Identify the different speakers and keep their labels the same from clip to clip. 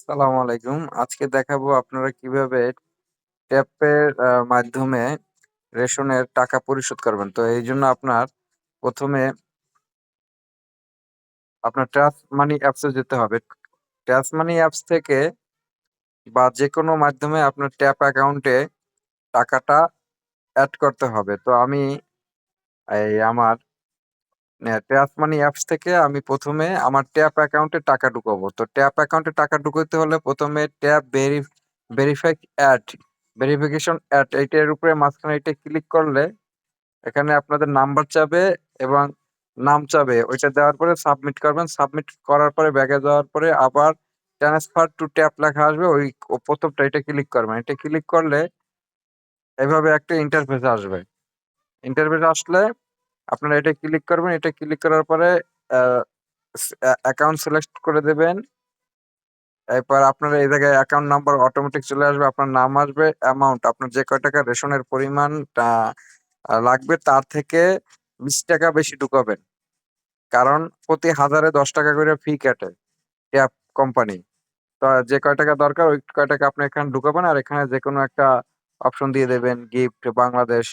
Speaker 1: সালাম আলাইকুম। আজকে দেখাবো আপনারা কিভাবে ট্যাপের মাধ্যমে রেশনের টাকা পরিশোধ করবেন। তো এইজন্য আপনার ১ম এ আপনার ট্রাস্ট মানি অ্যাপসে যেতে হবে। ট্রাস্ট মানি অ্যাপস থেকে বা যেকোনো মাধ্যমে আপনার ট্যাপ অ্যাকাউন্টে টাকাটা এড করতে হবে। তো আমি আমার ট্রাস্ট মানি অ্যাপস থেকে আমি ১ম এ আমার ট্যাপ অ্যাকাউন্টে টাকা ঢুকাবো। তো ট্যাপ অ্যাকাউন্টে টাকা ঢুকাইতে হলে ১ম এ tap verify add verification add এইটার উপরে মাঝখানে এটা ক্লিক করলে এখানে আপনাদের নাম্বার চাবে এবং নাম চাবে। ওইটা দেওয়ার পরে সাবমিট করবেন। সাবমিট করার পরে ব্যাকে যাওয়ার পরে আবার ট্রান্সফার টু ট্যাপ লেখা আসবে। ওই ১ম টা এটা ক্লিক করবেন। এটা ক্লিক করলে এভাবে একটা ইন্টারফেস আসবে। ইন্টারফেস আসলে আপনারা এটা ক্লিক করবেন। এটা ক্লিক করার পরে আ অ্যাকাউন্ট সিলেক্ট করে দেবেন। এরপর আপনার এই জায়গায় অ্যাকাউন্ট নাম্বার অটোমেটিক চলে আসবে। আপনার নাম আসবে, অ্যামাউন্ট আপনার যে কয় টাকা রেশনের পরিমাণটা লাগবে তার থেকে ৳২০ বেশি ঢুকাবেন। কারণ প্রতি হাজারে ৳১০ করে ফি কাটে ট্যাব কোম্পানি। তো যে কয় টাকা দরকার ওই কয় টাকা আপনি এখানে ঢুকাবেন আর এখানে যেকোনো একটা অপশন দিয়ে দেবেন গিফট, বাংলাদেশ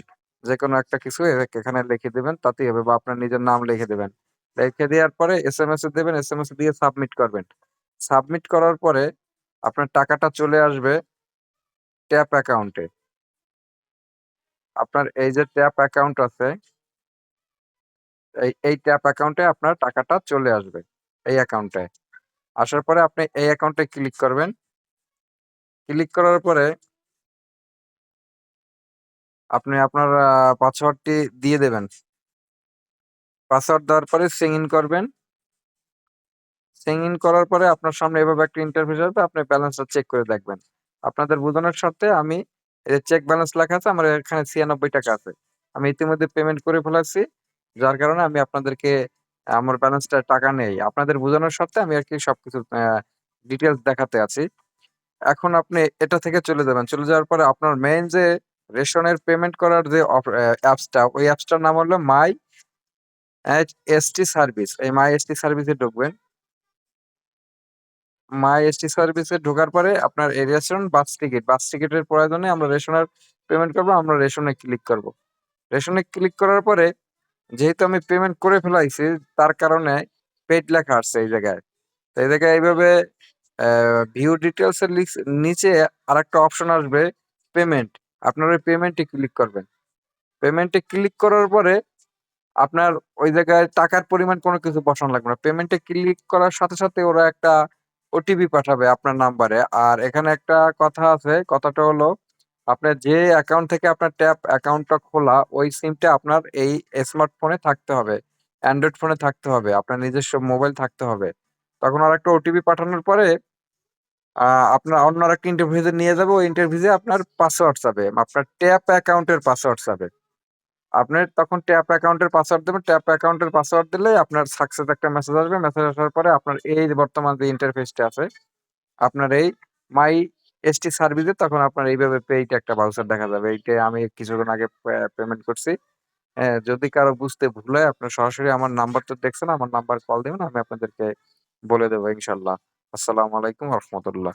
Speaker 1: যেকোনো একটা কিছু এখানে লিখে দিবেন তাতেই হবে বা আপনার নিজের নাম লিখে দিবেন। লিখে দেওয়ার পরে এসএমএস এ দিবেন, এসএমএস দিয়ে সাবমিট করবেন। সাবমিট করার পরে আপনার টাকাটা চলে আসবে ট্যাপ অ্যাকাউন্টে। আপনার এই যে ট্যাপ অ্যাকাউন্ট আছে, এই ট্যাপ অ্যাকাউন্টে আপনার টাকাটা চলে আসবে। এই অ্যাকাউন্টে। আসার পরে আপনি এই অ্যাকাউন্টে ক্লিক করবেন। ক্লিক করার পরে আপনি আপনার পাসওয়ার্ডটি দিয়ে দেবেন। পাসওয়ার্ড দেওয়ার পরে সিং ইন করবেন। সিং ইন করার পরে আপনার সামনে এভাবে একটা ইন্টারফেস আসবে। আপনি ব্যালেন্সটা চেক করে দেখবেন। আপনাদের বোঝানোর স্বার্থে আমি এই যে চেক ব্যালেন্স লেখা আছে, আমার এখানে ৳৯৬ আছে। আমি ইতিমধ্যে পেমেন্ট করে ফেলেছি। যার কারণে আমি আপনাদেরকে আমার ব্যালেন্সটা টাকা নেই। আপনাদের বোঝানোর স্বার্থে আমি আরকি সবকিছু ডিটেইলস দেখাতে আছি। এখন আপনি এটা থেকে চলে যাবেন। চলে যাওয়ার পরে আপনার মেইন যে রেশনের পেমেন্ট করার যে অ্যাপসটা, ওই অ্যাপসটার নাম হলো এসটি সার্ভিস। এই মাই এসটি সার্ভিসে ঢুকবেন। মাই এসটি সার্ভিসে ঢোকার পরে আপনার এই রেশন, বাস টিকেটের প্রয়োজনে আমরা রেশনের পেমেন্ট করব, আমরা রেশনে ক্লিক করব। রেশনে ক্লিক করার পরে যেহেতু আমি পেমেন্ট করে ফেলাইছি তার কারণে পেইড লেখা আসছে এই জায়গায়। তো এই জায়গায় এইভাবে ভিউ ডিটেইলস এর নিচে আরেকটা অপশন আসবে পেমেন্ট। আপনার ওই পেমেন্টে ক্লিক করবেন। পেমেন্টে ক্লিক করার পরে আপনার ওই জায়গায় টাকার পরিমাণ কোনো কিছু বসানো লাগবে না। পেমেন্টে ক্লিক করার সাথে, সাথে ওরা একটা ওটিপি পাঠাবে আপনার নাম্বারে। আর এখানে একটা কথা আছে, কথাটা হলো আপনার যে অ্যাকাউন্ট থেকে আপনার ট্যাপ অ্যাকাউন্টটা খোলা ওই সিমটা আপনার এই স্মার্টফোনে থাকতে হবে। অ্যান্ড্রয়েড ফোনে থাকতে হবে। আপনার নিজস্ব মোবাইল থাকতে হবে। তখন আরেকটা ওটিপি পাঠানোর পরে আ আপনার অন্য আরেকটা ইন্টারফেসে নিয়ে যাবে। ওই ইন্টারফেসে আপনার পাসওয়ার্ড চাবে। আপনার ট্যাপ অ্যাকাউন্টের পাসওয়ার্ড চাবে। আপনার তখন ট্যাপ অ্যাকাউন্টের পাসওয়ার্ড দেবেন। ট্যাপ অ্যাকাউন্টের পাসওয়ার্ড দিলেই আপনার সাকসেস একটা মেসেজ আসবে। মেসেজ আসার পরে আপনার এই যে বর্তমান যে ইন্টারফেসটা আছে, আপনার এই মাই এসটি সার্ভিসে তখন আপনার এইভাবে পেইড একটা ভাউচার দেখা যাবে। এইটা আমি কিছুক্ষণ আগে পেমেন্ট করছি। যদি কারো বুঝতে ভুল হয় আপনার সরাসরি আমার নাম্বার তো দেখছেন, আমার নাম্বার কল দিবেন। আমি আপনাদেরকে বলে দেব ইনশাআল্লাহ। আসসালামু আলাইকুম ওয়া রাহমাতুল্লাহ।